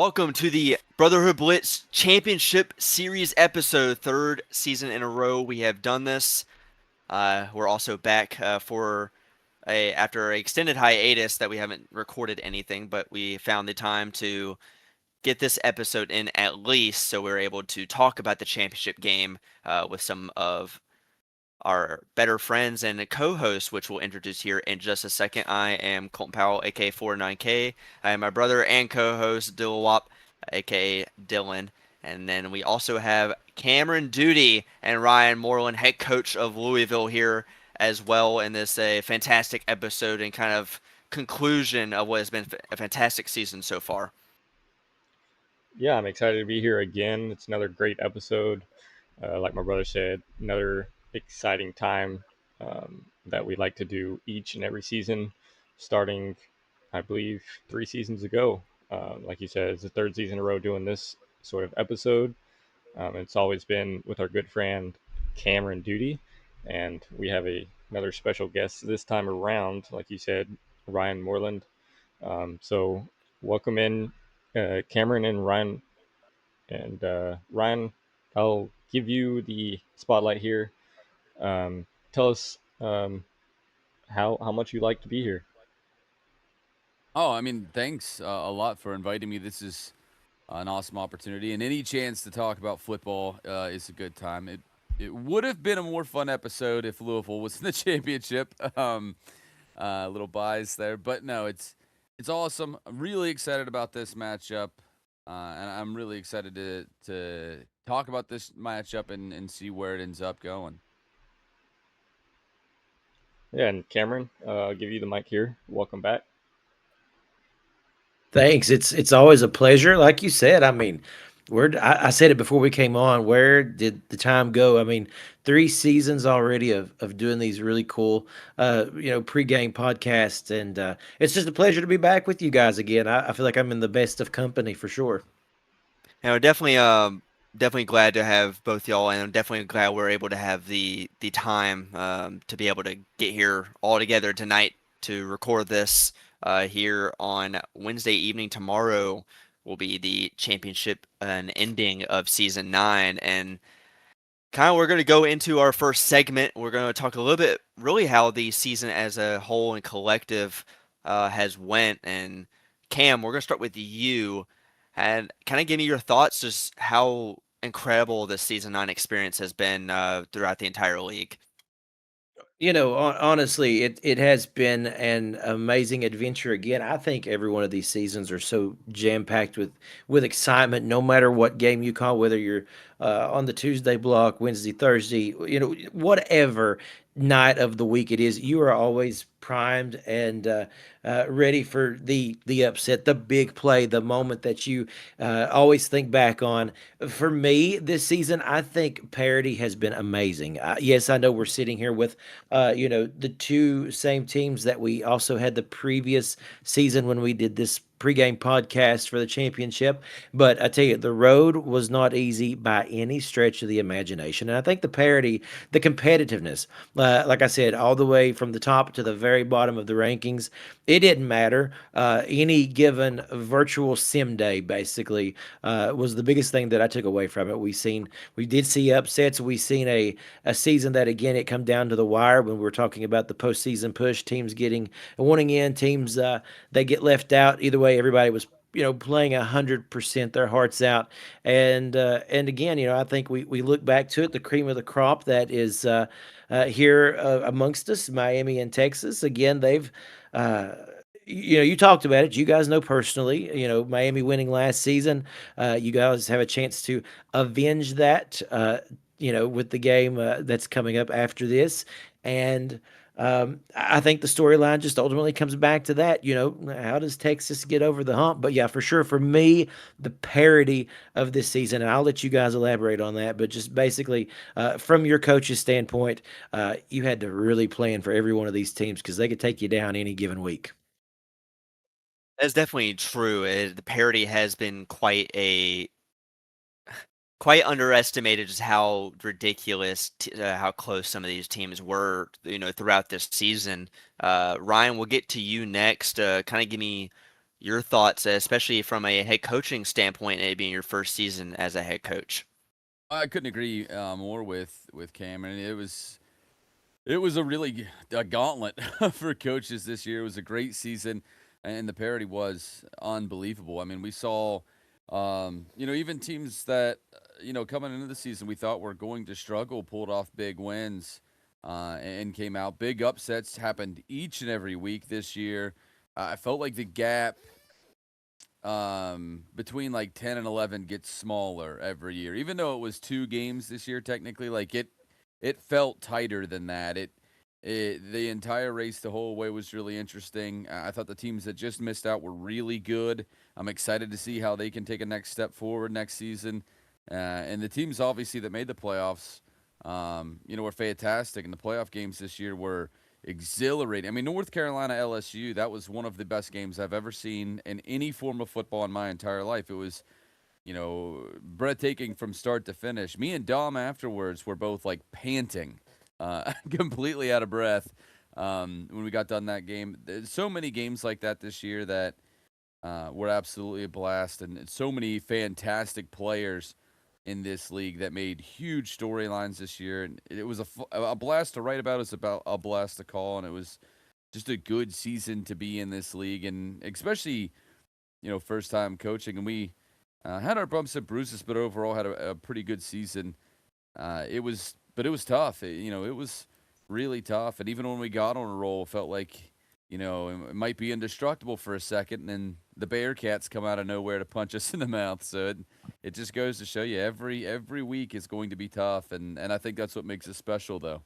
Welcome to the Brotherhood Blitz Championship Series episode, third season in a row we have done this. We're also back for after an extended hiatus that we haven't recorded anything, but we found the time to get this episode in at least, so we're able to talk about the championship game with some of our better friends and co-hosts, which we'll introduce here in just a second. I am Colton Powell, aka 49K. I am my brother and co-host Dilwop, aka Dylan. And then we also have Cameron Duty and Ryan Moreland, head coach of Louisville, here as well in this fantastic episode and kind of conclusion of what has been a fantastic season so far. Yeah, I'm excited to be here again. It's another great episode. Like my brother said, another exciting time that we like to do each and every season, starting, I believe, 3 seasons ago. Like you said, it's the third season in a row doing this sort of episode. It's always been with our good friend Cameron Duty, and we have another special guest this time around, like you said, Ryan Moreland. So welcome in Cameron and Ryan. And Ryan, I'll give you the spotlight here. Tell us how much you like to be here. Thanks a lot for inviting me. This is an awesome opportunity, and any chance to talk about football is a good time. It would have been a more fun episode if Louisville was in the championship. A little bias there, but no, it's awesome. I'm really excited about this matchup, and I'm really excited to talk about this matchup and see where it ends up going. Yeah, and Cameron, I'll give you the mic here. Welcome back. Thanks. It's always a pleasure. Like you said, I mean, I said it before we came on. Where did the time go? I mean, 3 seasons already of doing these really cool, pregame podcasts, and it's just a pleasure to be back with you guys again. I feel like I'm in the best of company for sure. And we're definitely glad to have both y'all, and I'm definitely glad we're able to have the time to be able to get here all together tonight to record this here on Wednesday evening. Tomorrow will be the championship and ending of season 9, and kind of we're going to go into our first segment. We're going to talk a little bit really how the season as a whole and collective has went. And Cam, we're going to start with you and kind of give me your thoughts just how incredible this season 9 experience has been throughout the entire league. Honestly, it has been an amazing adventure again. I think every one of these seasons are so jam packed with excitement. No matter what game you call, whether you're on the Tuesday block, Wednesday, Thursday, whatever night of the week it is, you are always primed and ready for the upset, the big play, the moment that you always think back on. For me, this season, I think parity has been amazing. Yes, I know we're sitting here with the two same teams that we also had the previous season when we did this pregame podcast for the championship. But I tell you, the road was not easy by any stretch of the imagination. And I think the parity, the competitiveness, like I said, all the way from the top to the very bottom of the rankings, it didn't matter. Any given virtual sim day, basically, was the biggest thing that I took away from it. We did see upsets. We seen a season that again it come down to the wire when we were talking about the postseason push, teams getting wanting in, teams they get left out. Either way, everybody was playing 100% their hearts out, and again, I think we look back to it, the cream of the crop that is here amongst us, Miami and Texas. Again, they've. You talked about it. You guys know personally. Miami winning last season. You guys have a chance to avenge that. With the game that's coming up after this. And I think the storyline just ultimately comes back to that. How does Texas get over the hump? But yeah, for sure, for me, the parity of this season, and I'll let you guys elaborate on that, but just basically, from your coach's standpoint, you had to really plan for every one of these teams because they could take you down any given week. That's definitely true. The parity has been quite underestimated just how ridiculous, how close some of these teams were, throughout this season. Ryan, we'll get to you next. Kind of give me your thoughts, especially from a head coaching standpoint, it being your first season as a head coach. I couldn't agree more with Cameron. It was a really a gauntlet for coaches this year. It was a great season, and the parity was unbelievable. I mean, we saw, even teams that, coming into the season we thought were going to struggle pulled off big wins and came out. Big upsets happened each and every week this year. I felt like the gap between like 10 and 11 gets smaller every year, even though it was 2 games this year technically. Like it felt tighter than that. The entire race the whole way was really interesting. I thought the teams that just missed out were really good. I'm excited to see how they can take a next step forward next season. And the teams obviously that made the playoffs, were fantastic. And the playoff games this year were exhilarating. I mean, North Carolina LSU, that was one of the best games I've ever seen in any form of football in my entire life. It was, breathtaking from start to finish. Me and Dom afterwards were both like panting, completely out of breath when we got done that game. There's so many games like that this year that were absolutely a blast, and so many fantastic players in this league that made huge storylines this year. And it was a blast to write about. It's about a blast to call, and it was just a good season to be in this league, and especially first time coaching. And we had our bumps and bruises, but overall had a pretty good season. But it was tough. It was really tough. And even when we got on a roll, it felt like it might be indestructible for a second, and then the Bearcats come out of nowhere to punch us in the mouth. So it just goes to show you every week is going to be tough, and I think that's what makes it special, though.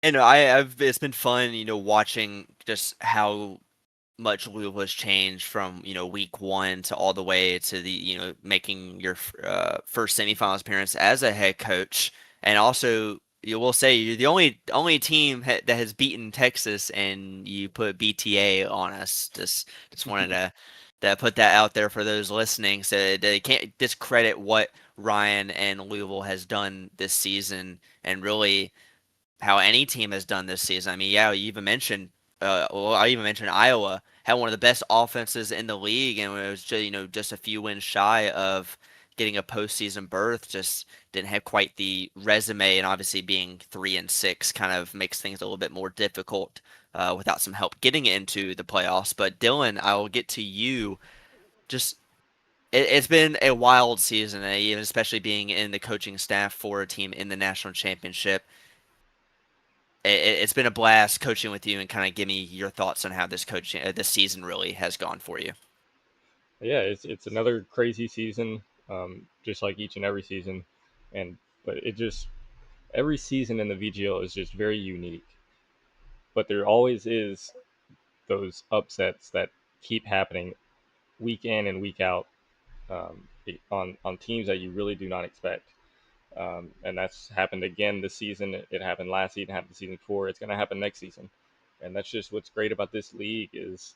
And I've it's been fun, watching just how much Louisville has changed from week one to all the way to the making your first semifinals appearance as a head coach, and also you will say you're the only team that has beaten Texas, and you put BTA on us. Just wanted to put that out there for those listening, so they can't discredit what Ryan and Louisville has done this season, and really how any team has done this season. I mean, yeah, you even mentioned, I even mentioned Iowa had one of the best offenses in the league, and it was just, just a few wins shy of getting a postseason berth. Just didn't have quite the resume, and obviously being 3-6 kind of makes things a little bit more difficult without some help getting into the playoffs. But Dylan, I will get to you. Just it's been a wild season, especially being in the coaching staff for a team in the national championship. It's been a blast coaching with you, and kind of give me your thoughts on how this season really has gone for you. Yeah, it's another crazy season, just like each and every season, but it just every season in the VGL is just very unique. But there always is those upsets that keep happening week in and week out, on teams that you really do not expect. And that's happened again this season. It happened last season, happened the season before. It's going to happen next season, and that's just what's great about this league is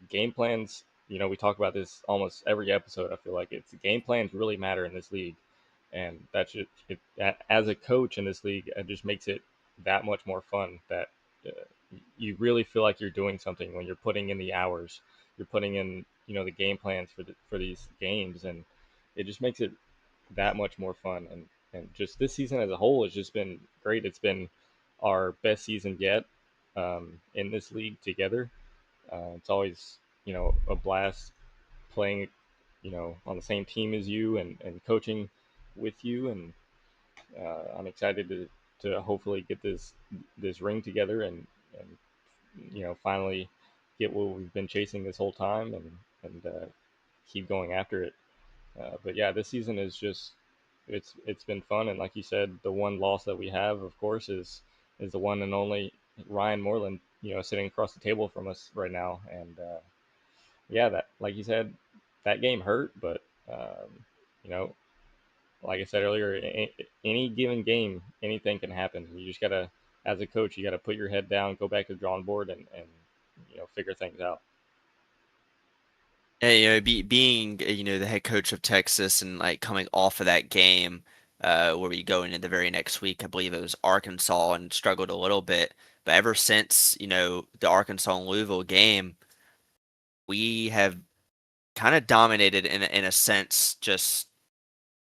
game plans. We talk about this almost every episode. I feel like it's game plans really matter in this league, and that's just as a coach in this league, it just makes it that much more fun. That uh, you really feel like you're doing something when you're putting in the hours, you're putting in the game plans for these games, and it just makes it that much more fun. And just this season as a whole has just been great. It's been our best season yet, in this league together. It's always a blast playing on the same team as you, and coaching with you. And I'm excited to hopefully get this ring together, and finally get what we've been chasing this whole time, and keep going after it. But yeah, this season is just it's been fun, and like you said, the one loss that we have, of course, is the one and only Ryan Moreland, sitting across the table from us right now. And yeah, that, like you said, that game hurt, but you know, like I said earlier, any given game, anything can happen. You just gotta, as a coach, you gotta put your head down, go back to the drawing board, and figure things out. And, being the head coach of Texas, and like coming off of that game, where we go into the very next week, I believe it was Arkansas, and struggled a little bit. But ever since the Arkansas and Louisville game, we have kind of dominated in a sense just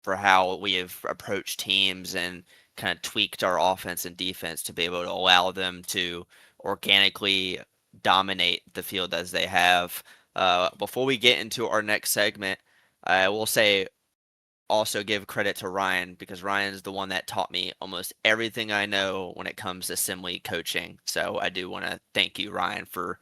for how we have approached teams and kind of tweaked our offense and defense to be able to allow them to organically dominate the field as they have. Before we get into our next segment, I will say also give credit to Ryan because Ryan is the one that taught me almost everything I know when it comes to Simile coaching. So I do want to thank you, Ryan, for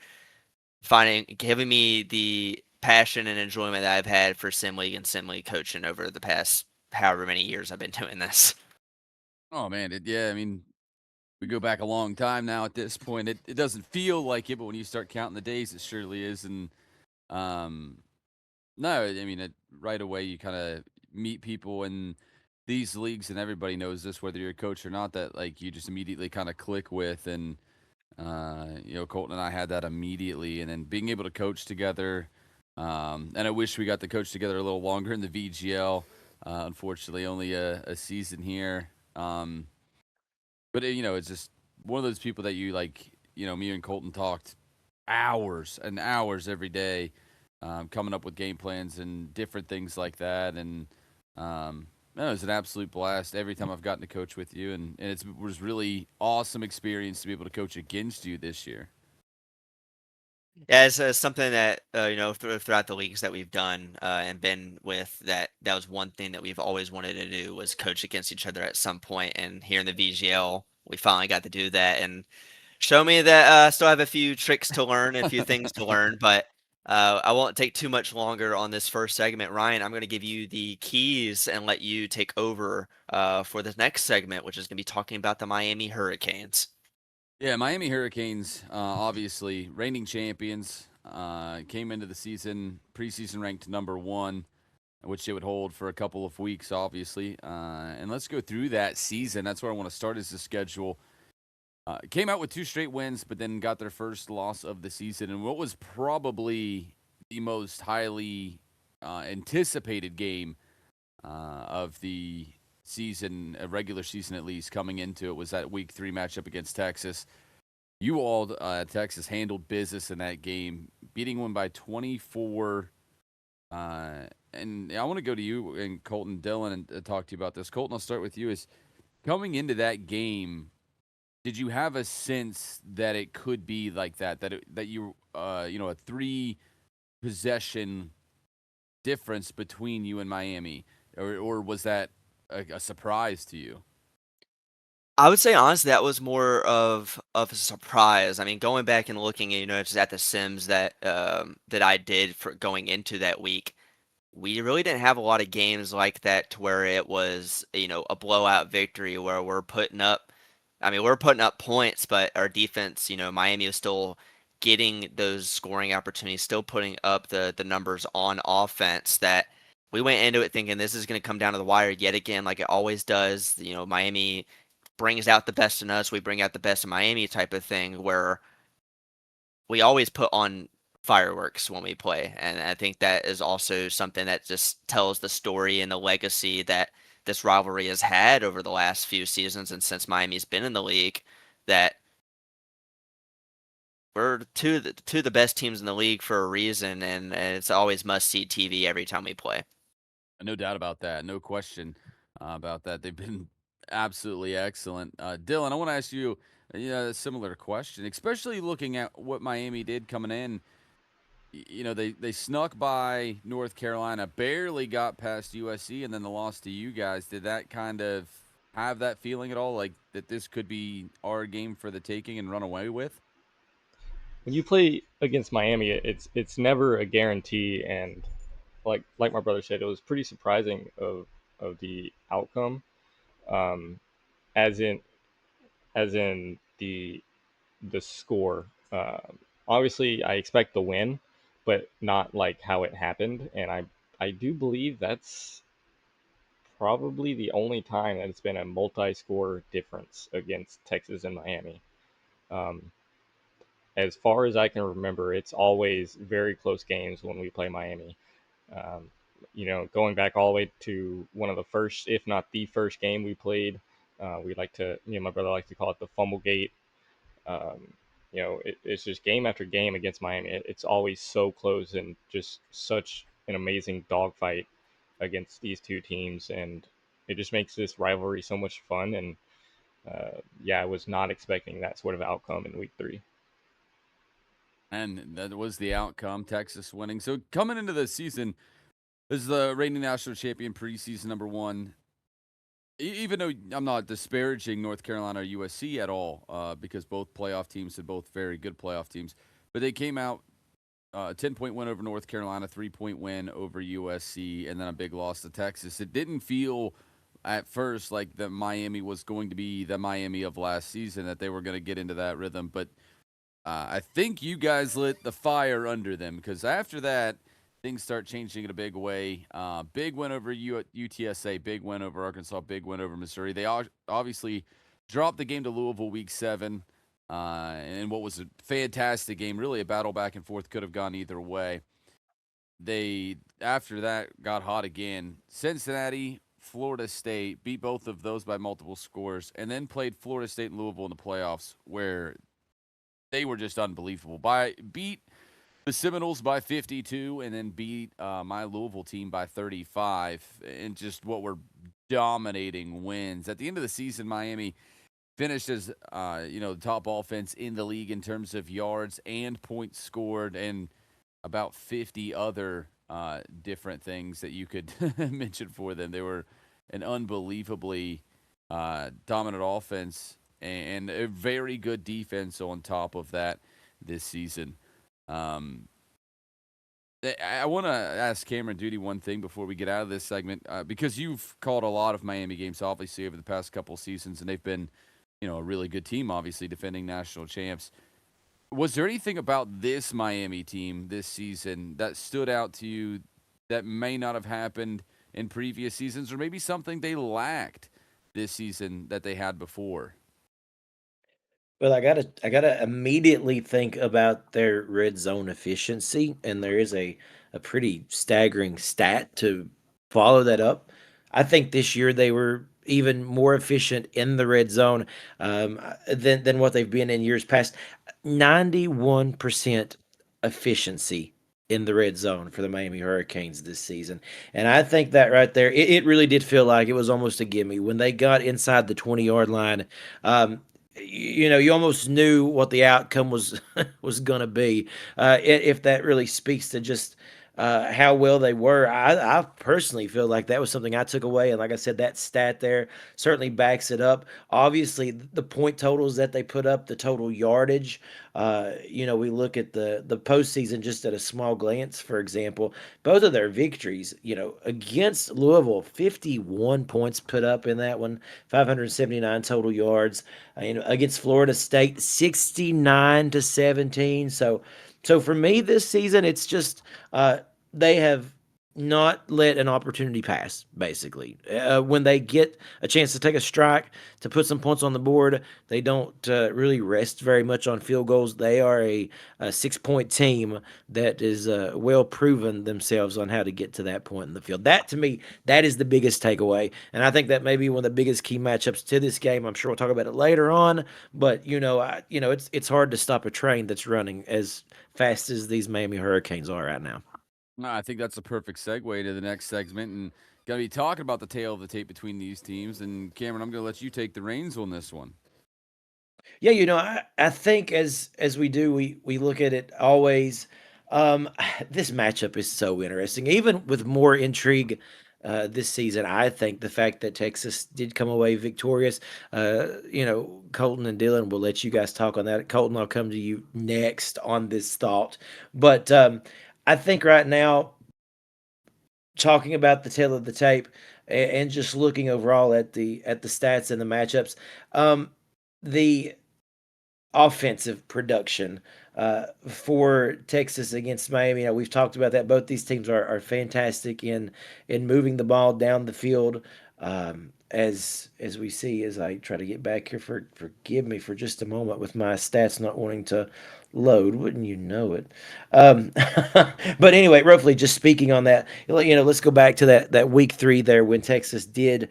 giving me the passion and enjoyment that I've had for Simile and Simile coaching over the past however many years I've been doing this. Oh man, yeah. I mean, we go back a long time now. At this point, it doesn't feel like it, but when you start counting the days, it surely is. And um, no, I mean, right away you kind of meet people in these leagues, and everybody knows this, whether you're a coach or not. That like you just immediately kind of click with, and Colton and I had that immediately, and then being able to coach together. And I wish we got to coach together a little longer in the VGL. Unfortunately, only a season here. But it's just one of those people that you like. Me and Colton talked hours and hours every day, coming up with game plans and different things like that. And no, it was an absolute blast every time I've gotten to coach with you, and it was really awesome experience to be able to coach against you this year. Yeah, it's something that throughout the leagues that we've done and been with that was one thing that we've always wanted to do was coach against each other at some point. And here in the VGL, we finally got to do that and show me that I still have a few tricks to learn, a few things to learn. But I won't take too much longer on this first segment. Ryan, I'm going to give you the keys and let you take over for the next segment, which is going to be talking about the Miami Hurricanes. Yeah, Miami Hurricanes, obviously reigning champions, came into the preseason ranked number 1, which they would hold for a couple of weeks, obviously. And let's go through that season. That's where I want to start is the schedule. Came out with 2 straight wins, but then got their first loss of the season. And what was probably the most highly anticipated game of the season, a regular season at least, coming into it was that Week 3 matchup against Texas. You all, Texas, handled business in that game, beating one by 24. And I want to go to you and Colton Dillon and talk to you about this. Colton, I'll start with you. Is coming into that game, did you have a sense that it could be like that? That you a 3 possession difference between you and Miami, or was that a surprise to you? I would say honestly that was more of a surprise. I mean, going back and looking, just at the sims that I did for going into that week, we really didn't have a lot of games like that to where it was, a blowout victory where we're putting up points, but our defense, Miami was still getting those scoring opportunities, still putting up the numbers on offense that we went into it thinking this is going to come down to the wire yet again, like it always does. Miami brings out the best in us, we bring out the best in Miami type of thing where we always put on fireworks when we play. And I think that is also something that just tells the story and the legacy that this rivalry has had over the last few seasons and since Miami's been in the league, that we're two of the best teams in the league for a reason, and it's always must see TV every time we play. No doubt about that. No question about that. They've been absolutely excellent. Dylan, I want to ask you, a similar question, especially looking at what Miami did coming in. They snuck by North Carolina, barely got past USC, and then the loss to you guys. Did that kind of have that feeling at all, like that this could be our game for the taking and run away with? When you play against Miami, it's never a guarantee, and like my brother said, it was pretty surprising of the outcome, um, as in the score. Obviously, I expect the win, but not like how it happened, and I do believe that's probably the only time that it's been a multi-score difference against Texas and Miami. Um, as far as I can remember, it's always very close games when we play Miami. Um, going back all the way to one of the first, if not the first game we played, we like to, my brother likes to call it the Fumble Gate. Um, it's just game after game against Miami. It's always so close and just such an amazing dogfight against these two teams, and it just makes this rivalry so much fun. And yeah, I was not expecting that sort of outcome in week 3. And that was the outcome, Texas winning. So coming into the season, this is the reigning national champion preseason number 1. Even though I'm not disparaging North Carolina or USC at all, because both playoff teams and both very good playoff teams, but they came out 10-point win over North Carolina, 3-point win over USC, and then a big loss to Texas. It didn't feel at first like that Miami was going to be the Miami of last season, that they were going to get into that rhythm. But I think you guys lit the fire under them, because after that, things start changing in a big way. Big win over UTSA, big win over Arkansas, big win over Missouri. They obviously dropped the game to Louisville week 7, and what was a fantastic game, really a battle back and forth, could have gone either way. They, after that, got hot again. Cincinnati, Florida State, beat both of those by multiple scores, and then played Florida State and Louisville in the playoffs, where they were just unbelievable. Beat the Seminoles by 52, and then beat my Louisville team by 35, and just what were dominating wins. At the end of the season, Miami finished as the top offense in the league in terms of yards and points scored, and about 50 other different things that you could mention for them. They were an unbelievably dominant offense and a very good defense on top of that this season. I want to ask Kameron Duty one thing before we get out of this segment, because you've called a lot of Miami games, obviously, over the past couple seasons, and they've been, a really good team, obviously, defending national champs. Was there anything about this Miami team this season that stood out to you that may not have happened in previous seasons, or maybe something they lacked this season that they had before? Well, I gotta immediately think about their red zone efficiency, and there is a pretty staggering stat to follow that up. I think this year they were even more efficient in the red zone than what they've been in years past. 91% efficiency in the red zone for the Miami Hurricanes this season. And I think that right there, it really did feel like it was almost a gimme when they got inside the 20-yard line. You almost knew what the outcome was was going to be. If that really speaks to just how well they were, I personally feel like that was something I took away. And like I said, that stat there certainly backs it up. Obviously, the point totals that they put up, the total yardage. We look at the postseason just at a small glance. For example, both of their victories, against Louisville, 51 points put up in that one, 579 total yards. Against Florida State, 69-17. So for me this season, it's just they have not let an opportunity pass, basically. When they get a chance to take a strike, to put some points on the board, they don't really rest very much on field goals. They are a 6-point team that is well proven themselves on how to get to that point in the field. That, to me, that is the biggest takeaway. And I think that may be one of the biggest key matchups to this game. I'm sure we'll talk about it later on. But, it's hard to stop a train that's running as fast as these Miami Hurricanes are right now. No, I think that's a perfect segue to the next segment, and going to be talking about the tale of the tape between these teams. And Cameron, I'm going to let you take the reins on this one. Yeah, I think as we do, we look at it always. This matchup is so interesting, even with more intrigue this season. I think the fact that Texas did come away victorious, Colton and Dylan will let you guys talk on that. Colton, I'll come to you next on this thought, but I think right now, talking about the tail of the tape and just looking overall at the stats and the matchups, the offensive production for Texas against Miami. We've talked about that. Both these teams are fantastic in moving the ball down the field. As we see, as I try to get back here, forgive me for just a moment with my stats not wanting to load. Wouldn't you know it? Um, but anyway, roughly just speaking on that, let's go back to that week 3 there when Texas did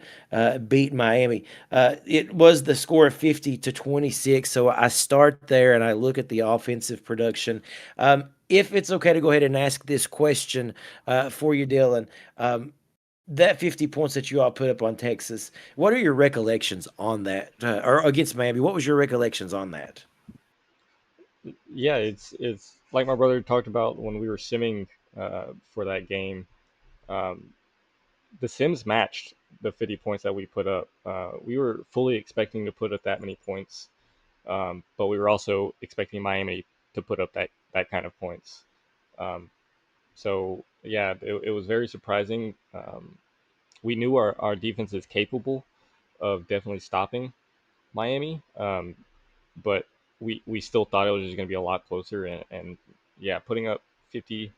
beat Miami. It was the score of 50-26. So I start there and I look at the offensive production. If it's okay to go ahead and ask this question for you, Dylan. That 50 points that you all put up on Texas, what are your recollections on that? Or against Miami, what was your recollections on that? Yeah, it's like my brother talked about when we were simming for that game. Um, the sims matched the 50 points that we put up. We were fully expecting to put up that many points, but we were also expecting Miami to put up that kind of points. Um, so yeah, it was very surprising. We knew our defense is capable of definitely stopping Miami, but we still thought it was just going to be a lot closer. And yeah, putting up 50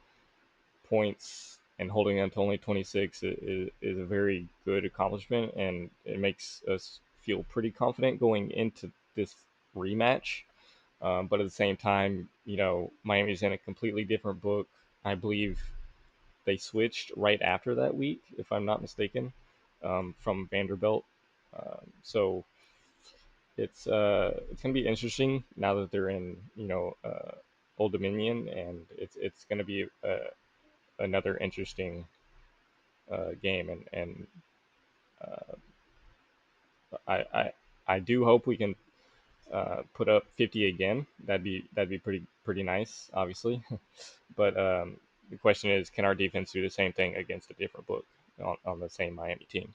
points and holding them to only 26 is a very good accomplishment, and it makes us feel pretty confident going into this rematch. But at the same time, Miami's in a completely different book. I believe they switched right after that week, if I'm not mistaken, from Vanderbilt. So it's gonna be interesting now that they're in Old Dominion, and it's gonna be another interesting game, and uh, I, I I do hope we can put up 50 again. That'd be pretty nice, obviously. But the question is, can our defense do the same thing against a different book on the same Miami team?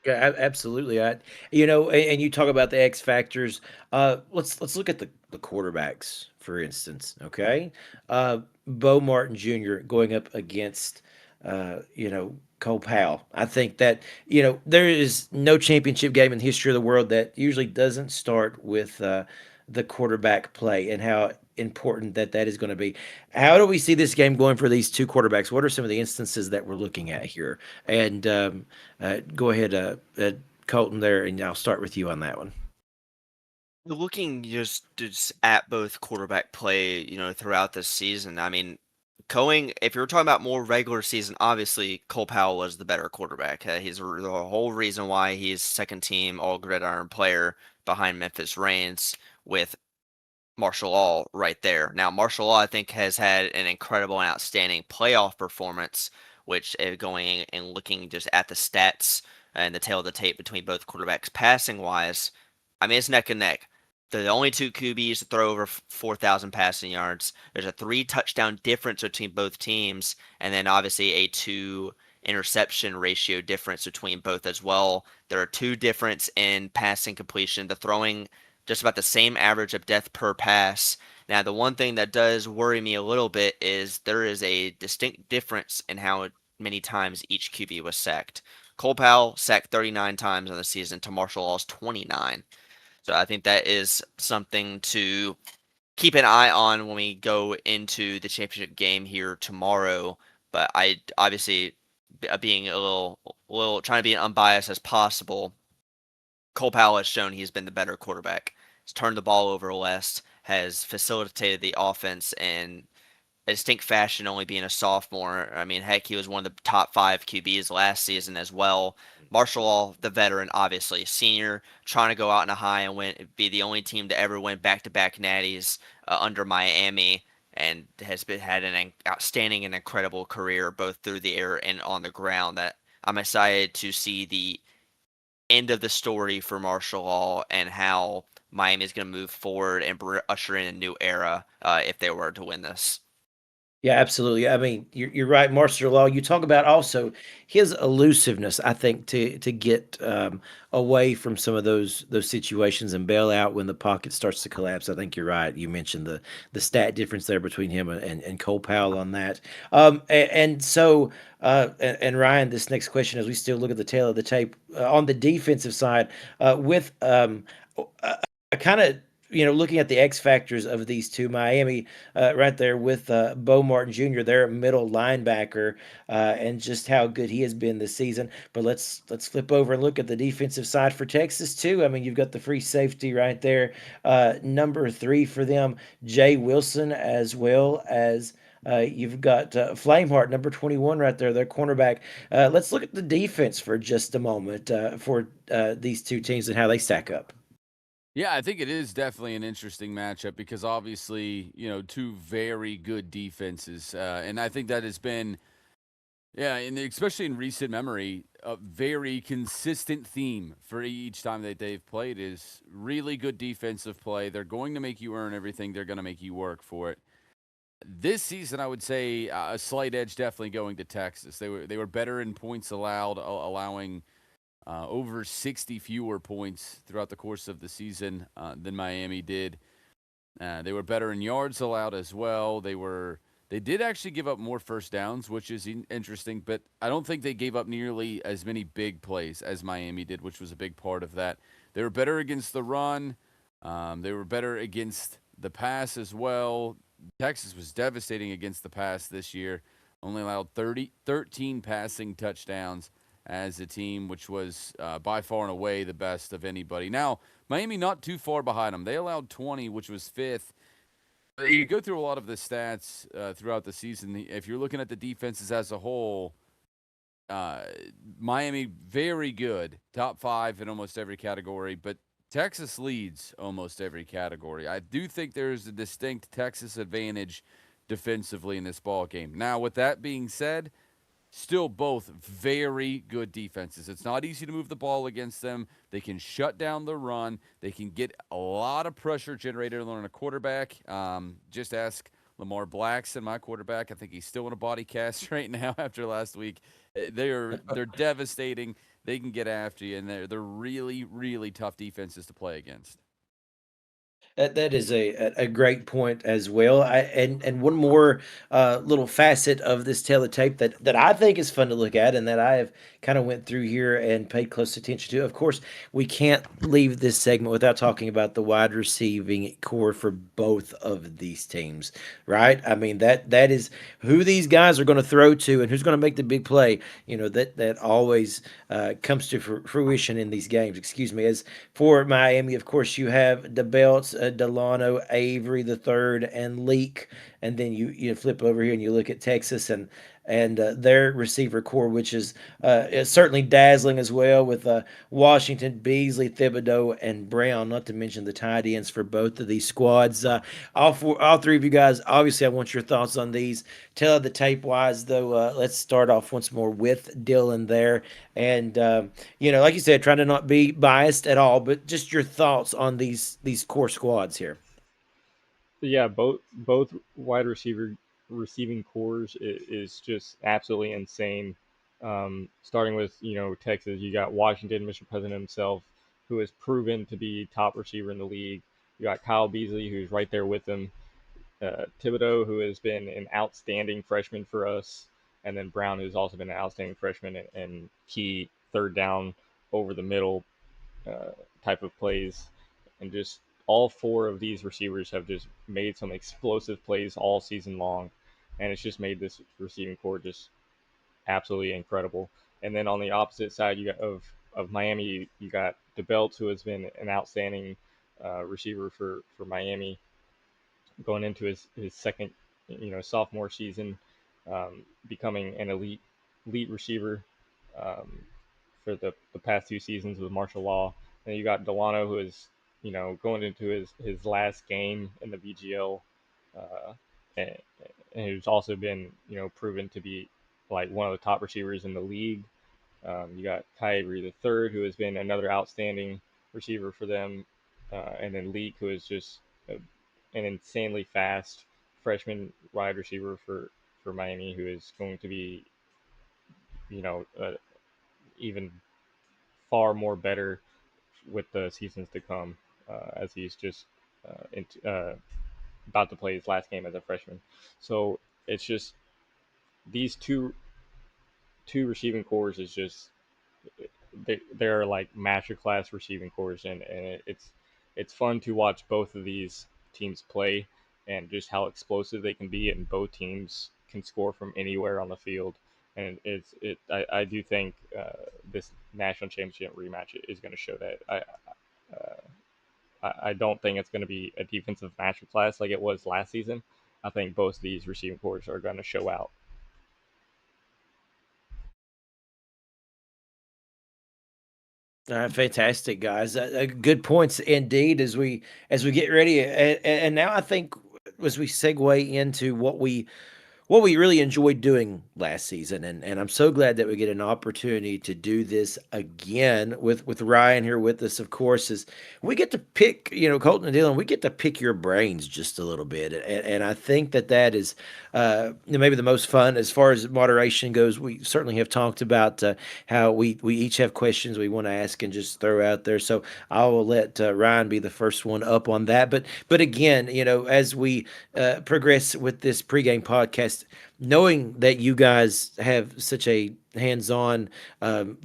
Yeah, absolutely. And you talk about the X factors. Let's look at the quarterbacks, for instance. Okay, Bo Martin Jr. going up against, Cole Powell. I think that there is no championship game in the history of the world that usually doesn't start with the quarterback play and how important that is going to be. How do we see this game going for these two quarterbacks? What are some of the instances that we're looking at here? And go ahead, Colton, there, and I'll start with you on that one. Looking just at both quarterback play, throughout this season, I mean, going if you're talking about more regular season, obviously Cole Powell was the better quarterback. He's the whole reason why he's second team All Gridiron player behind Memphis Reigns with Marshall All right there. Now, Marshall All, I think, has had an incredible and outstanding playoff performance, which going and looking just at the stats and the tail of the tape between both quarterbacks passing wise, I mean, it's neck and neck. They're the only two QBs to throw over 4,000 passing yards. There's a 3 touchdown difference between both teams, and then obviously a 2 interception ratio difference between both as well. There are 2 difference in passing completion. The throwing just about the same average of depth per pass. Now, the one thing that does worry me a little bit is there is a distinct difference in how many times each QB was sacked. Cole Powell sacked 39 times on the season to Marshall All's 29. So I think that is something to keep an eye on when we go into the championship game here tomorrow. But I obviously being a little trying to be unbiased as possible. Cole Powell has shown he's been the better quarterback. He's turned the ball over less, has facilitated the offense in a distinct fashion, only being a sophomore. I mean, heck, he was one of the top 5 QBs last season as well. Marshall, the veteran, obviously senior, trying to go out in a high and be the only team to ever win back-to-back natties under Miami, and had an outstanding and incredible career both through the air and on the ground. That I'm excited to see the end of the story for Marshall Law and how Miami is going to move forward and usher in a new era if they were to win this. Yeah, absolutely. I mean, you're right, Martial Law. You talk about also his elusiveness. I think to get away from some of those situations and bail out when the pocket starts to collapse. I think you're right. You mentioned the stat difference there between him and Cole Powell on that. And so and Ryan, this next question, as we still look at the tail of the tape on the defensive side, with a kind of looking at the X factors of these two, Miami right there with Bo Martin Jr., their middle linebacker, and just how good he has been this season. But let's flip over and look at the defensive side for Texas too. I mean, you've got the free safety right there, number 3 for them, Jay Wilson, as well as. You've got Flameheart, number 21, right there, their cornerback. Let's look at the defense for just a moment for these two teams and how they stack up. Yeah, I think it is definitely an interesting matchup because obviously, two very good defenses. And I think that has been, yeah, and especially in recent memory, a very consistent theme for each time that they've played is really good defensive play. They're going to make you earn everything, they're going to make you work for it. This season, I would say a slight edge definitely going to Texas. They were better in points allowed, allowing over 60 fewer points throughout the course of the season than Miami did. They were better in yards allowed as well. They did actually give up more first downs, which is interesting, but I don't think they gave up nearly as many big plays as Miami did, which was a big part of that. They were better against the run. They were better against the pass as well. Texas was devastating against the pass this year. Only allowed 13 passing touchdowns as a team, which was by far and away the best of anybody. Now, Miami not too far behind them. They allowed 20, which was fifth. You go through a lot of the stats throughout the season. If you're looking at the defenses as a whole, uh, Miami very good, top 5 in almost every category, but Texas leads almost every category. I do think there's a distinct Texas advantage defensively in this ball game. Now, with that being said, still both very good defenses. It's not easy to move the ball against them. They can shut down the run. They can get a lot of pressure generated on a quarterback. Just ask Lamar Blackson, my quarterback. I think he's still in a body cast right now after last week. They're devastating. They can get after you, and they're really, really tough defenses to play against. That is a great point as well. And one more little facet of this teletape that I think is fun to look at, and that I have kind of went through here and paid close attention to. Of course, we can't leave this segment without talking about the wide receiving core for both of these teams, right? I mean that is who these guys are going to throw to and who's going to make the big play. That always comes to fruition in these games. Excuse me. As for Miami, of course, you have the belts, Delano, Avery the third, and Leak, and then you flip over here and you look at Texas and their receiver core, which is certainly dazzling as well with Washington, Beasley, Thibodeau, and Brown. Not to mention the tight ends for both of these squads. All three of you guys. Obviously, I want your thoughts on these. Tell the tape wise though. Let's start off once more with Dylan there, and like you said, trying to not be biased at all, but just your thoughts on these core squads here. Yeah, both wide receiver receiving cores is just absolutely insane. Starting with Texas, you got Washington, Mr. President himself, who has proven to be top receiver in the league. You got Kyle Beasley, who's right there with him. Thibodeau, who has been an outstanding freshman for us, and then Brown, who's also been an outstanding freshman and key third down over the middle uh, type of plays, and just all 4 of these receivers have just made some explosive plays all season long, and it's just made this receiving core just absolutely incredible. And then on the opposite side, you got of Miami, you got DeBelt, who has been an outstanding receiver for Miami going into his second sophomore season, becoming an elite receiver um, for the past 2 seasons with martial law. And you got Delano, who is going into his last game in the BGL, uh, and, and who's also been proven to be like one of the top receivers in the league. You got Ty Avery the third, who has been another outstanding receiver for them, and then Leak, who is just an insanely fast freshman wide receiver for Miami, who is going to be even far more better with the seasons to come, as he's just about to play his last game as a freshman. So it's just these two receiving cores is just they're like masterclass receiving cores, and it's it's fun to watch both of these teams play and just how explosive they can be, and both teams can score from anywhere on the field. And I do think this national championship rematch is going to show that. I don't think it's going to be a defensive masterclass like it was last season. I think both of these receiving corps are going to show out. All right, fantastic, guys. Good points indeed. As we get ready, and now I think as we segue into what we really enjoyed doing last season, and I'm so glad that we get an opportunity to do this again with Ryan here with us. Of course, is we get to pick, Colton and Dylan, we get to pick your brains just a little bit, and I think that is maybe the most fun as far as moderation goes. We certainly have talked about how we each have questions we want to ask and just throw out there. So I will let Ryan be the first one up on that. But again, as we progress with this pregame podcast, knowing that you guys have such a hands-on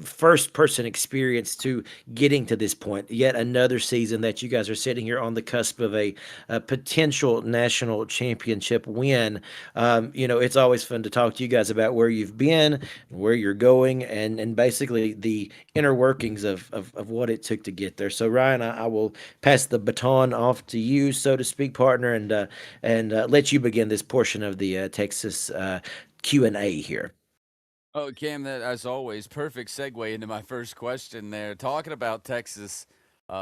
first person experience to getting to this point, yet another season that you guys are sitting here on the cusp of a potential national championship win. It's always fun to talk to you guys about where you've been, where you're going, and basically the inner workings of what it took to get there. So Ryan, I will pass the baton off to you, so to speak, partner, and let you begin this portion of the Texas Q&A here. Oh, Cam, that as always, perfect segue into my first question there. Talking about Texas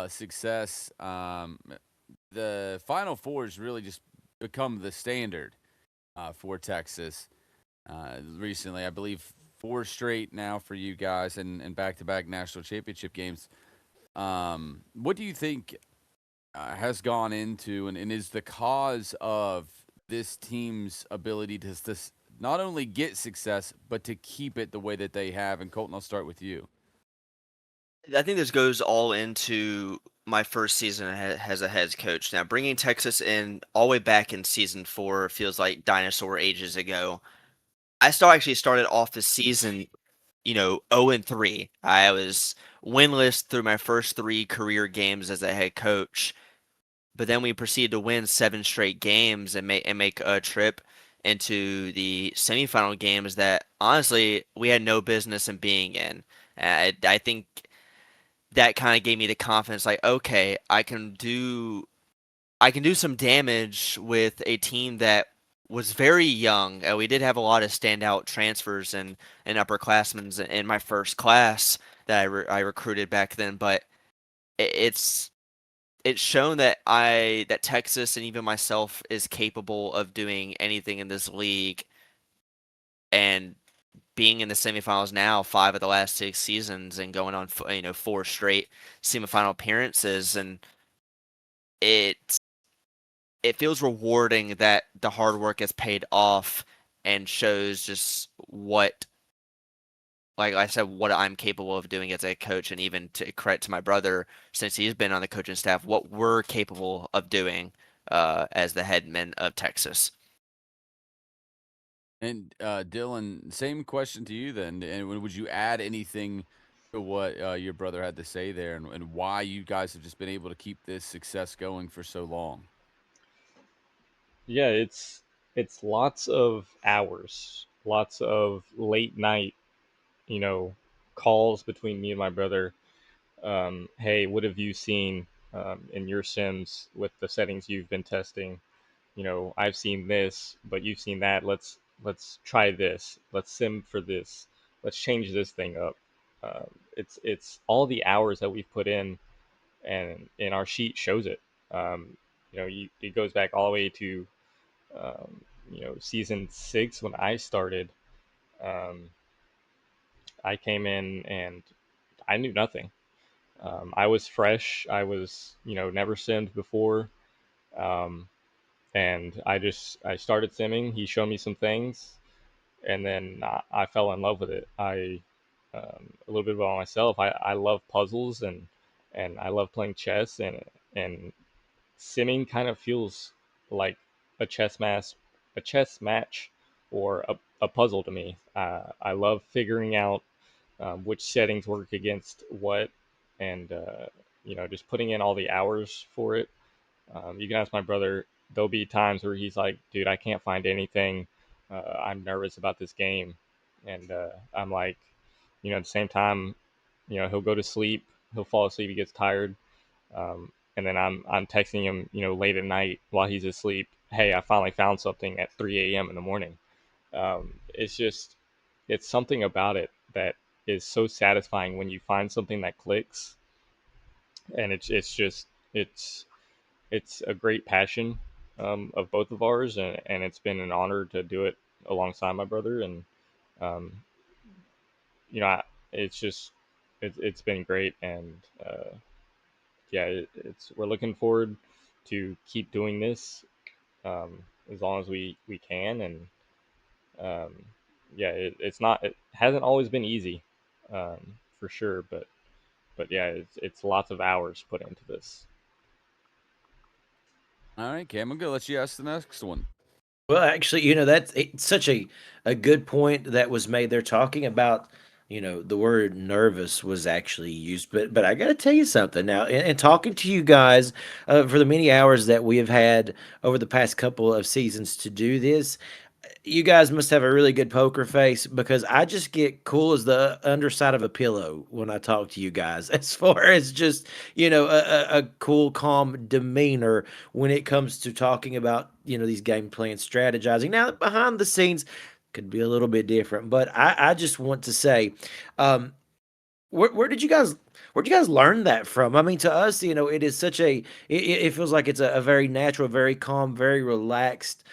success, the Final Four has really just become the standard for Texas recently. I believe 4 straight now for you guys, and back-to-back national championship games. What do you think has gone into and is the cause of this team's ability to not only get success, but to keep it the way that they have? And Colton, I'll start with you. I think this goes all into my first season as a head coach. Now, bringing Texas in all the way back in season 4 feels like dinosaur ages ago. I actually started off the season, 0-3. I was winless through my first 3 career games as a head coach, but then we proceeded to win 7 straight games and make a trip into the semifinal games that honestly we had no business in being in. I think that kind of gave me the confidence, like, okay, I can do some damage with a team that was very young. We did have a lot of standout transfers and upperclassmen in my first class that I recruited back then, but it's shown that Texas and even myself is capable of doing anything in this league, and being in the semifinals now, 5 of the last 6 seasons, and going on 4 straight semifinal appearances, and it it feels rewarding that the hard work has paid off and shows just what, like I said, what I'm capable of doing as a coach, and even to credit to my brother, since he's been on the coaching staff, what we're capable of doing as the headman of Texas. And Dylan, same question to you then. And would you add anything to what your brother had to say there, and why you guys have just been able to keep this success going for so long? Yeah, it's lots of hours, lots of late night, you know, calls between me and my brother. Hey, what have you seen in your sims with the settings you've been testing? I've seen this, but you've seen that. Let's try this. Let's sim for this. Let's change this thing up. It's all the hours that we've put in our sheet shows it. It goes back all the way to season 6 when I started. Um, I came in and I knew nothing. I was fresh. I was never simmed before. Um, and I started simming. He showed me some things, and then I fell in love with it. A little bit about myself. I love puzzles, and I love playing chess, and simming kind of feels like a chess match, or a puzzle to me. I love figuring out which settings work against what, and just putting in all the hours for it. You can ask my brother. There'll be times where he's like, "Dude, I can't find anything. I'm nervous about this game," and I'm like, at the same time, he'll go to sleep, he'll fall asleep, he gets tired, and then I'm texting him, late at night while he's asleep. Hey, I finally found something at 3 a.m. in the morning. It's just, it's something about it that is so satisfying when you find something that clicks, and it's it's a great passion, of both of ours, and it's been an honor to do it alongside my brother, and um, you know, I, it's just it's been great, and yeah, it's we're looking forward to keep doing this, as long as we can, and um, yeah, it hasn't always been easy, for sure, but yeah, it's lots of hours put into this. All right, Cam, I'm gonna let you ask the next one. Well, actually, that's it's such a good point that was made there talking about, the word nervous was actually used. But I got to tell you something now, and talking to you guys for the many hours that we have had over the past couple of seasons to do this, you guys must have a really good poker face because I just get cool as the underside of a pillow when I talk to you guys. As far as just a cool, calm demeanor when it comes to talking about these game plans, strategizing. Now behind the scenes could be a little bit different, but I just want to say, um, where did you guys where'd you guys learn that from? I mean, to us, it is such it feels like it's a very natural, very calm, very relaxed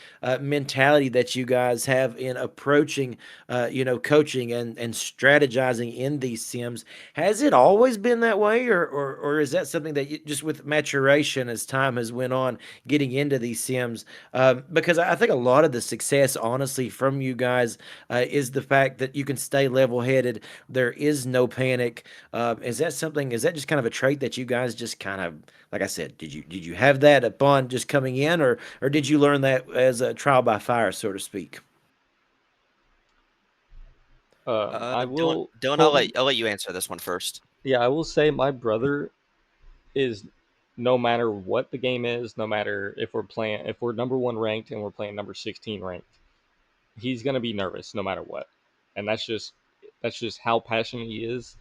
mentality that you guys have in approaching, coaching and strategizing in these sims. Has it always been that way, or is that something that just with maturation as time has went on, getting into these sims? Because I think a lot of the success, honestly, from you guys is the fact that you can stay level headed. There is no panic. Is that something? Is that just kind of a trait that you guys just kind of, like I said, did you have that upon just coming in, or did you learn that as a trial by fire, so to speak? I Dylan, will, Dylan, Colton. I'll let you answer this one first. Yeah, I will say my brother is, no matter what the game is, no matter if we're number one ranked and we're playing number 16 ranked, he's gonna be nervous no matter what, and that's just how passionate he is,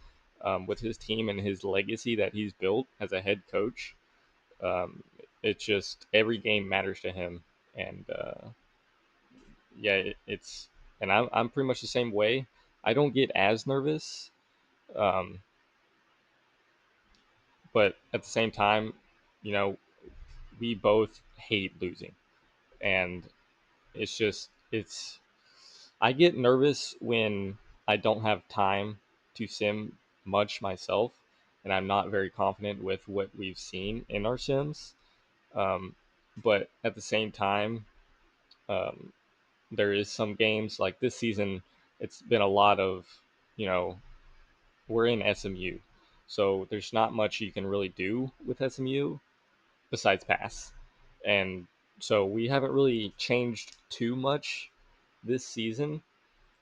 with his team and his legacy that he's built as a head coach. Um, it's just every game matters to him, and yeah, it's and I'm pretty much the same way. I don't get as nervous, um, but at the same time, you know, we both hate losing, and it's I get nervous when I don't have time to sim much myself, and I'm not very confident with what we've seen in our sims. Um, but at the same time, um, there is some games like this season. It's been a lot of, you know, we're in SMU, so there's not much you can really do with SMU besides pass, and so we haven't really changed too much this season.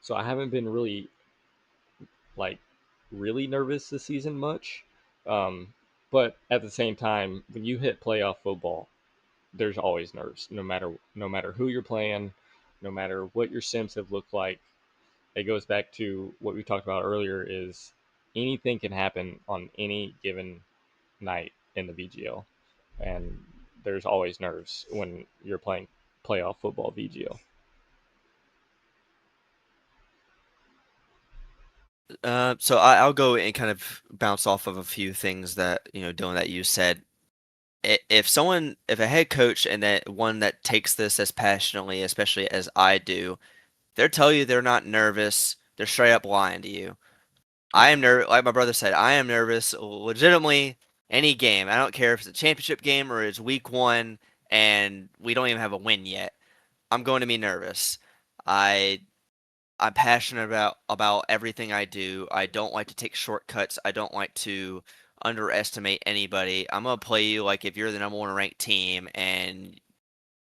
So I haven't been like really nervous this season much. Um, but at the same time, when you hit playoff football, there's always nerves, no matter who you're playing, no matter what your sims have looked like. It goes back to what we talked about earlier: is anything can happen on any given night in the VGL, and there's always nerves when you're playing playoff football VGL. So I'll go and kind of bounce off of a few things that Dylan, that you said. If a head coach and that one that takes this as passionately, especially as I do, they'll tell you they're not nervous. They're straight up lying to you. I am nervous. Like my brother said, I am nervous legitimately any game. I don't care if it's a championship game or it's week one and we don't even have a win yet. I'm going to be nervous. I I'm passionate about everything I do. I don't like to take shortcuts. I don't like to underestimate anybody. I'm gonna play you like if you're the number one ranked team and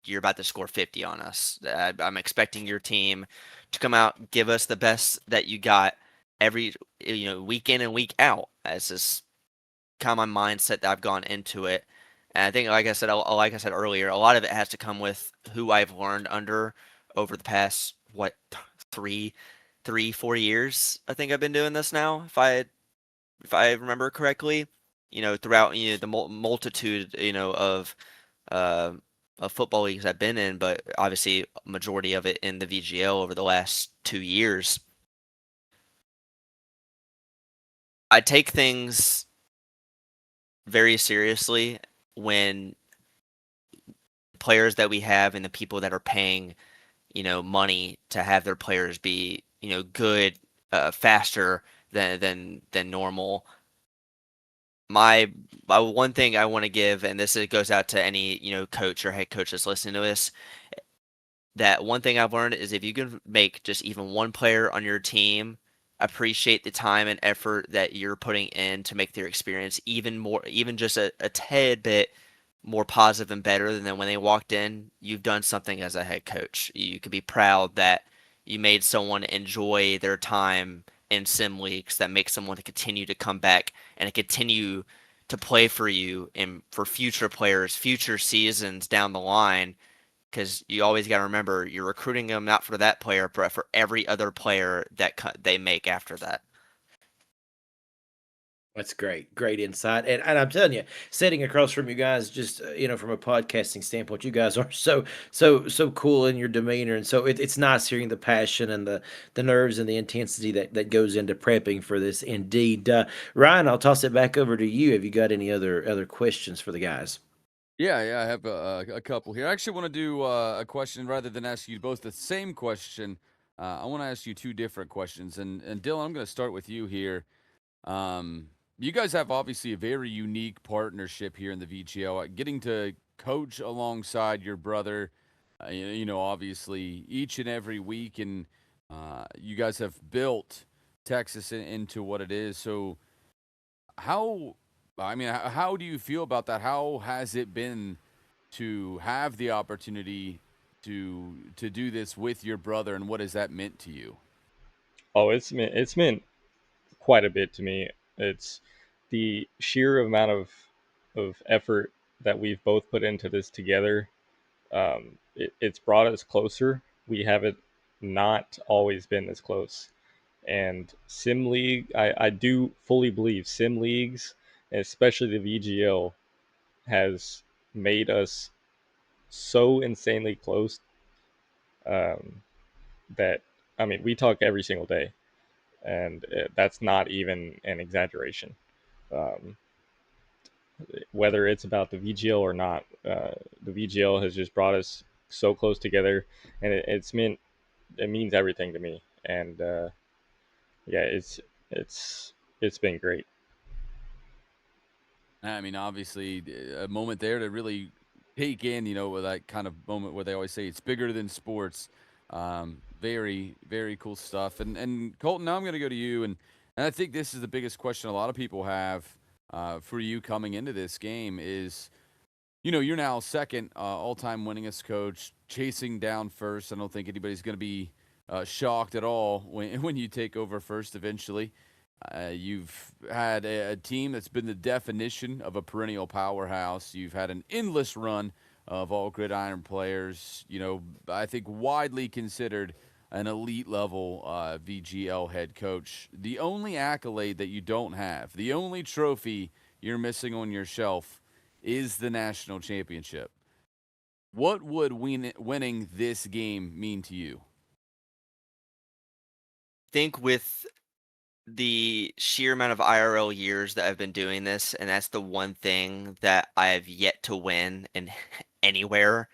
you're about to score 50 on us. I'm expecting your team to come out, give us the best that you got every week in and week out. That's just kind of my mindset that I've gone into it. And I think, like I said earlier, a lot of it has to come with who I've learned under over the past three, 4 years. I think I've been doing this now. If I remember correctly, throughout the multitude uh, of football leagues I've been in, but obviously majority of it in the VGL over the last 2 years. I take things very seriously when players that we have and the people that are paying, money to have their players be, good, faster than normal. My one thing I want to give, and goes out to any, coach or head coach that's listening to this, that one thing I've learned is if you can make just even one player on your team appreciate the time and effort that you're putting in to make their experience even more, even just a tad bit more positive and better than when they walked in, you've done something as a head coach. You can be proud that you made someone enjoy their time in sim leagues, that makes someone to continue to come back and to continue to play for you and for future players, future seasons down the line, because you always got to remember you're recruiting them not for that player, but for every other player that they make after that. That's great. Great insight. And I'm telling you, sitting across from you guys, just, from a podcasting standpoint, you guys are so cool in your demeanor. And so it's nice hearing the passion and the nerves and the intensity that goes into prepping for this. Indeed. Ryan, I'll toss it back over to you. Have you got any other questions for the guys? Yeah, I have a couple here. I actually want to do a question rather than ask you both the same question. I want to ask you two different questions. And Dylan, I'm going to start with you here. You guys have obviously a very unique partnership here in the VGL. Getting to coach alongside your brother, obviously each and every week, and you guys have built Texas into what it is. So, how do you feel about that? How has it been to have the opportunity to do this with your brother, and what has that meant to you? Oh, it's meant quite a bit to me. It's the sheer amount of effort that we've both put into this together. It's brought us closer. We haven't not always been this close. And Sim League, I do fully believe Sim Leagues, especially the VGL, has made us so insanely close, um, that, I mean, we talk every single day, and that's not even an exaggeration. Um, whether it's about the VGL or not, the VGL has just brought us so close together, and it means everything to me. And yeah, it's been great. I mean, obviously, a moment there to really take in, with that kind of moment where they always say it's bigger than sports. Very, very cool stuff. And Colton, now I'm going to go to you, and I think this is the biggest question a lot of people have for you coming into this game is, you're now second all-time winningest coach, chasing down first. I don't think anybody's going to be shocked at all when you take over first eventually. You've had a team that's been the definition of a perennial powerhouse. You've had an endless run of all Gridiron players. I think widely considered an elite level VGL head coach. The only accolade that you don't have, the only trophy you're missing on your shelf, is the national championship. What would winning this game mean to you? I think with the sheer amount of IRL years that I've been doing this, and that's the one thing that I have yet to win in anywhere.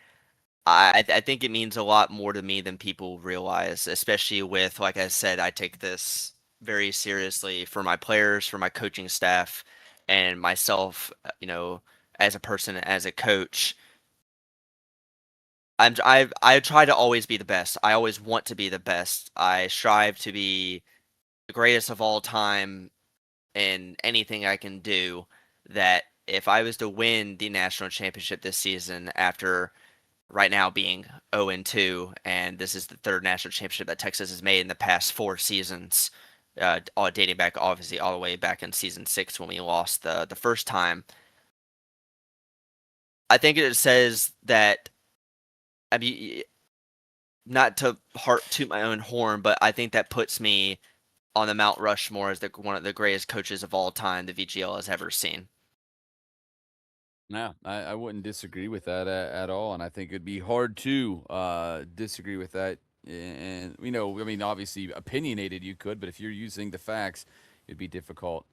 I think it means a lot more to me than people realize, especially with, like I said, I take this very seriously for my players, for my coaching staff, and myself, as a person, as a coach. I try to always be the best. I always want to be the best. I strive to be the greatest of all time in anything I can do. That if I was to win the national championship this season after right now being 0-2, and this is the third national championship that Texas has made in the past 4 seasons. all dating back obviously all the way back in season 6 when we lost the first time. I think it says that, I mean, not to toot my own horn, but I think that puts me on the Mount Rushmore as one of the greatest coaches of all time the VGL has ever seen. No, I wouldn't disagree with that at all, and I think it'd be hard to disagree with that. And I mean, obviously, opinionated you could, but if you're using the facts, it'd be difficult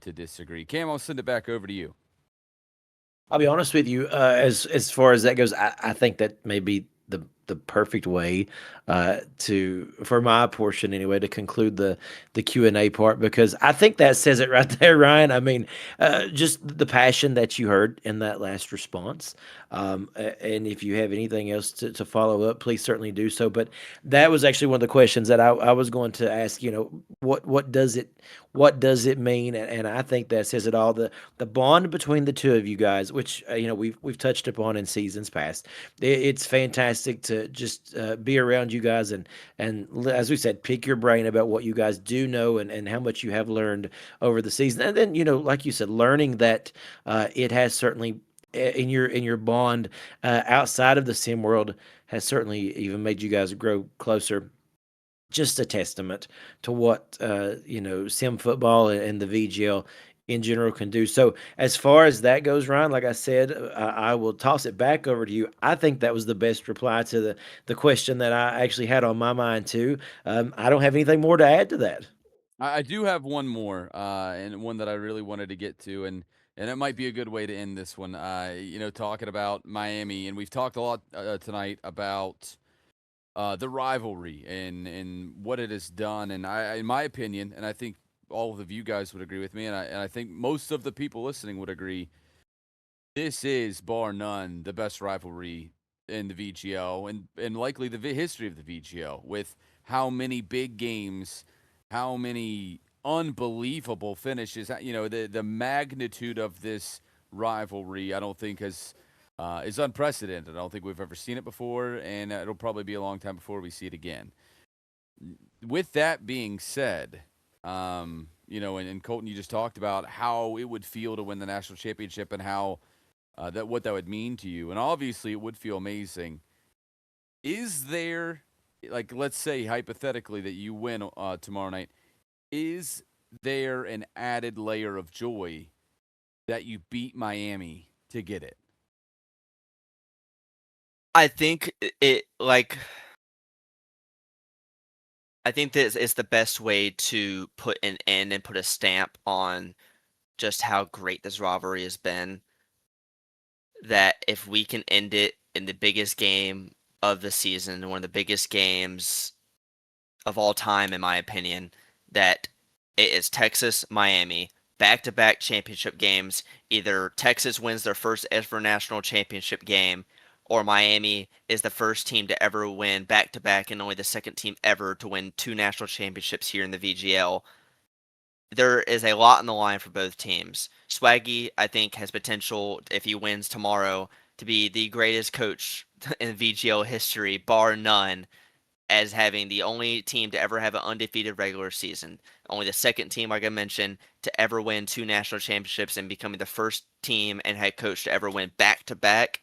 to disagree. Cam, I'll send it back over to you. I'll be honest with you. As far as that goes, I think that may be the perfect way to, for my portion anyway, to conclude the Q&A part, because I think that says it right there, Ryan. I mean, just the passion that you heard in that last response. And if you have anything else to follow up, please certainly do so. But that was actually one of the questions that I was going to ask. What does it mean? And I think that says it all. The bond between the two of you guys, which we've touched upon in seasons past. It's fantastic to just be around you guys and as we said, pick your brain about what you guys do know and how much you have learned over the season. And then like you said, learning that it has certainly in your bond outside of the sim world has certainly even made you guys grow closer. Just a testament to what sim football and the VGL in general can do. So as far as that goes, Ryan, like I said, I will toss it back over to you. I think that was the best reply to the question that I actually had on my mind too. I don't have anything more to add to that. I do have one more, and one that I really wanted to get to, and it might be a good way to end this one. Talking about Miami, and we've talked a lot tonight about the rivalry and what it has done. And in my opinion, and I think all of you guys would agree with me, and I think most of the people listening would agree, this is bar none the best rivalry in the VGL and likely the history of the VGL, with how many big games, how many unbelievable finishes. The magnitude of this rivalry, I don't think is unprecedented. I don't think we've ever seen it before, and it'll probably be a long time before we see it again. With that being said, and Colton, you just talked about how it would feel to win the national championship and how what that would mean to you, and obviously it would feel amazing. Is there, like, let's say hypothetically that you win tomorrow night, is there an added layer of joy that you beat Miami to get it? I think I think this is the best way to put an end and put a stamp on just how great this rivalry has been. That if we can end it in the biggest game of the season, one of the biggest games of all time, in my opinion, that it is Texas, Miami, back-to-back championship games. Either Texas wins their first ever national championship game, or Miami is the first team to ever win back-to-back and only the second team ever to win 2 national championships here in the VGL. There is a lot on the line for both teams. Swaggy, I think, has potential, if he wins tomorrow, to be the greatest coach in VGL history, bar none, as having the only team to ever have an undefeated regular season. Only the second team, like I mentioned, to ever win 2 national championships and becoming the first team and head coach to ever win back-to-back.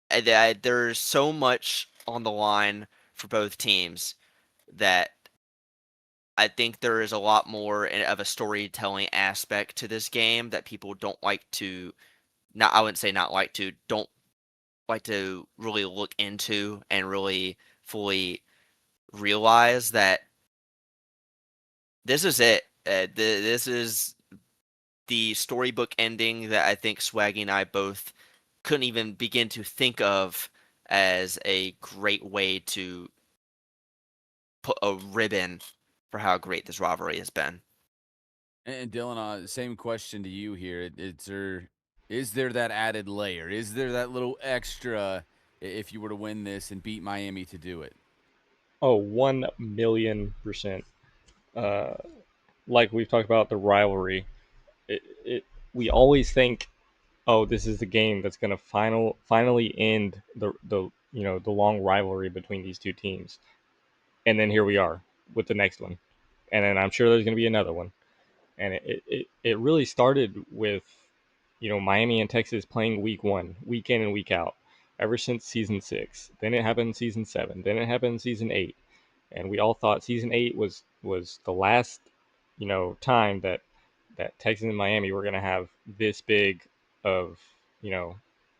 There's so much on the line for both teams that I think there is a lot more of a storytelling aspect to this game that people don't like to, not I wouldn't say not like to, don't like to really look into and really fully realize that this is it. This is the storybook ending that I think Swaggy and I both couldn't even begin to think of as a great way to put a ribbon for how great this rivalry has been. And Dylan, same question to you here. Is there that added layer? Is there that little extra if you were to win this and beat Miami to do it? Oh, 1,000,000%. Uh, like we've talked about the rivalry, we always think, oh, this is the game that's going to finally end the long rivalry between these two teams, and then here we are with the next one. and then I'm sure there's going to be another one. And it really started with, Miami and Texas playing week one, week in and week out, ever since season 6. Then it happened in season 7. Then it happened in season 8. And we all thought season 8 was the last, time that Texas and Miami were going to have this big of, you know,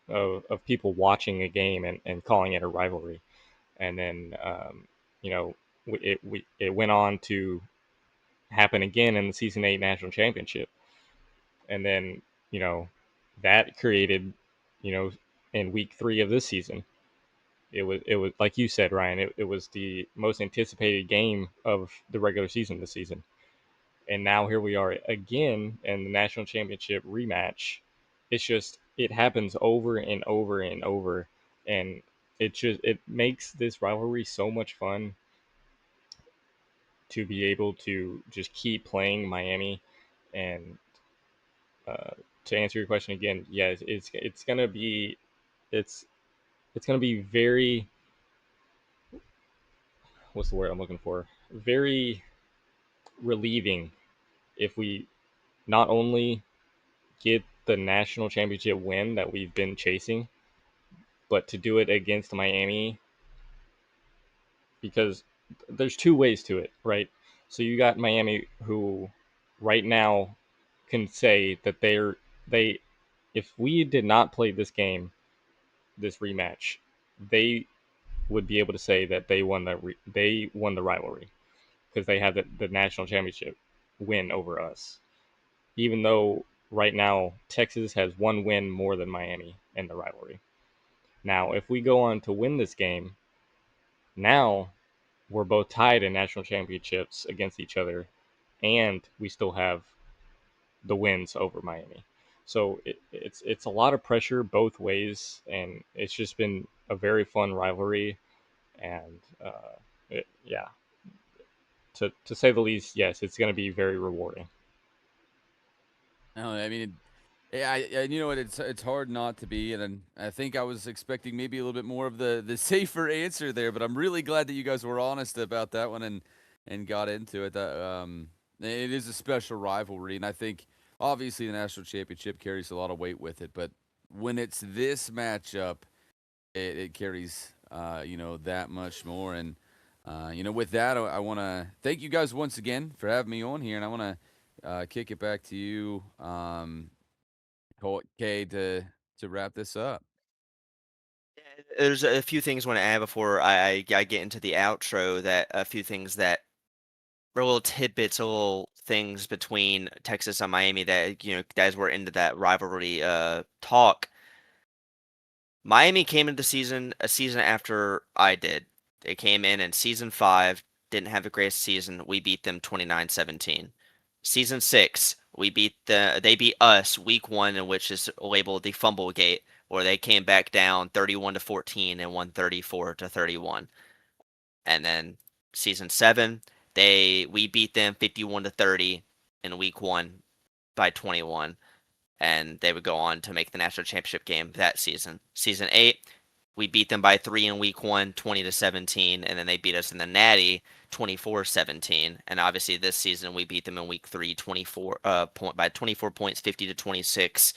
of people watching a game and calling it a rivalry. And then, you know, it went on to happen again in the season 8 national championship. And then, you know, that created, you know, in week 3 of this season, it was like you said, Ryan, it was the most anticipated game of the regular season this season. And now here we are again in the national championship rematch. It's just it happens over and over and over, and it makes this rivalry so much fun to be able to just keep playing Miami. And uh, to answer your question again, yes, it's gonna be it's it's gonna be very, what's the word I'm looking for? Very relieving if we not only get the national championship win that we've been chasing, but to do it against Miami, because there's two ways to it, right? So you got Miami, who right now can say that they if we did not play this game, this rematch, they would be able to say that they won the rivalry because they have the national championship win over us. Even though right now Texas has one win more than Miami in the rivalry. Now, if we go on to win this game, now we're both tied in national championships against each other, and we still have the wins over Miami. So it's a lot of pressure both ways, and it's just been a very fun rivalry. And yeah, to say the least, yes, it's going to be very rewarding. No, I mean, yeah, and you know what? It's hard not to be, and I think I was expecting maybe a little bit more of the safer answer there, but I'm really glad that you guys were honest about that one and got into it. That it is a special rivalry, and I think obviously the national championship carries a lot of weight with it, but when it's this matchup, it carries that much more. And with that, I want to thank you guys once again for having me on here, and I want to kick it back to you. K to wrap this up. There's a few things I want to add before I get into the outro. That a few things that are little tidbits, little things between Texas and Miami that as we're into that rivalry talk. Miami came into the season a season after I did. They came in season 5, didn't have the greatest season. We beat them 29-17. Season 6, they beat us week 1, in which is labeled the fumble gate, where they came back down 31-14 and won 34-31. And then season 7, we beat them 51-30 in week 1 by 21, and they would go on to make the national championship game that season. Season 8, we beat them by 3 in week 1, 20-17, and then they beat us in the Natty 24-17. And obviously this season we beat them in week 3, by 24 points, 50-26,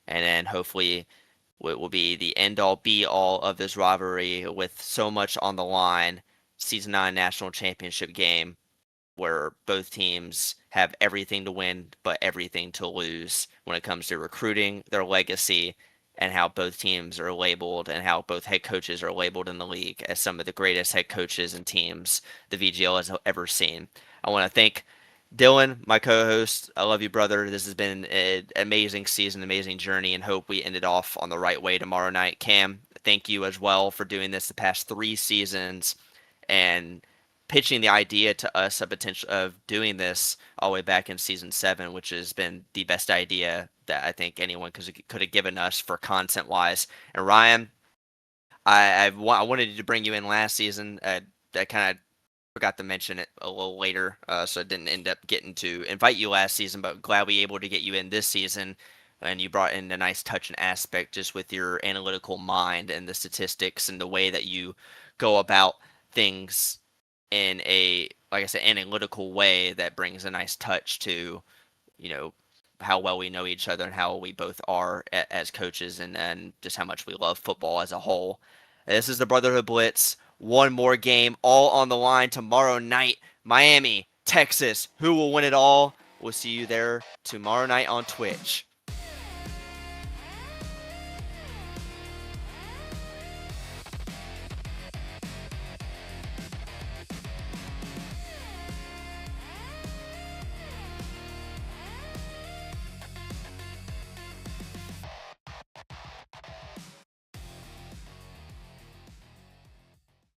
and then hopefully it will be the end all be all of this rivalry with so much on the line. Season 9 national championship game where both teams have everything to win but everything to lose when it comes to recruiting, their legacy, and how both teams are labeled and how both head coaches are labeled in the league as some of the greatest head coaches and teams the VGL has ever seen. I want to thank Dylan, my co-host. I love you, brother. This has been an amazing season, amazing journey, and hope we ended off on the right way tomorrow night. Cam, thank you as well for doing this the past 3 seasons and pitching the idea to us of doing this all the way back in season 7, which has been the best idea that I think anyone could have given us for content wise. And Ryan, I wanted to bring you in last season. I kind of forgot to mention it a little later, so I didn't end up getting to invite you last season, but glad we were able to get you in this season. And you brought in a nice touch and aspect just with your analytical mind and the statistics and the way that you go about things in a, like I said, analytical way that brings a nice touch to, how well we know each other and how we both are as coaches, and just how much we love football as a whole. This is the Brotherhood Blitz. One more game, all on the line tomorrow night. Miami, Texas. Who will win it all? We'll see you there tomorrow night on Twitch.